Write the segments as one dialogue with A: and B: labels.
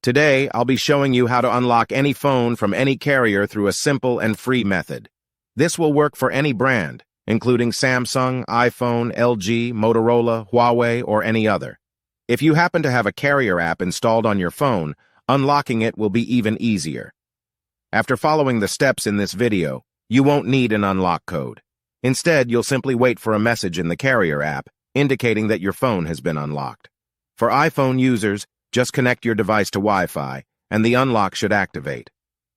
A: Today, I'll be showing you how to unlock any phone from any carrier through a simple and free method. This will work for any brand, including Samsung, iPhone, LG, Motorola, Huawei, or any other. If you happen to have a carrier app installed on your phone, unlocking it will be even easier. After following the steps in this video, you won't need an unlock code. Instead, you'll simply wait for a message in the carrier app indicating that your phone has been unlocked. For iPhone users, just connect your device to Wi-Fi, and the unlock should activate.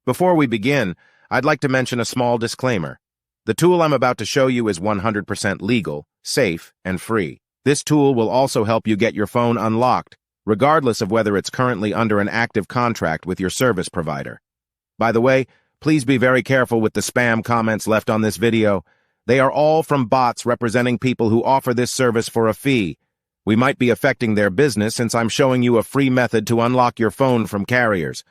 A: Before we begin, I'd like to mention a small disclaimer. The tool I'm about to show you is 100% legal, safe, and free. This tool will also help you get your phone unlocked, regardless of whether it's currently under an active contract with your service provider. By the way, please be very careful with the spam comments left on this video. They are all from bots representing people who offer this service for a fee. We might be affecting their business since I'm showing you a free method to unlock your phone from carriers.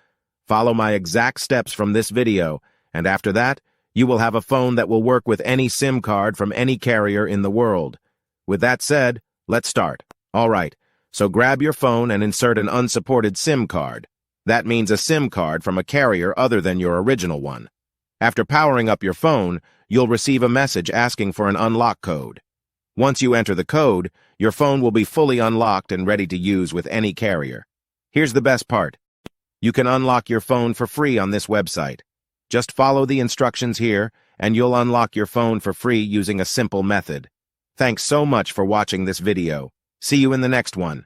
A: Follow my exact steps from this video, and after that, you will have a phone that will work with any SIM card from any carrier in the world. With that said, let's start. All right, so grab your phone and insert an unsupported SIM card. That means a SIM card from a carrier other than your original one. After powering up your phone, you'll receive a message asking for an unlock code. Once you enter the code, your phone will be fully unlocked and ready to use with any carrier. Here's the best part. You can unlock your phone for free on this website. Just follow the instructions here, and you'll unlock your phone for free using a simple method. Thanks so much for watching this video. See you in the next one.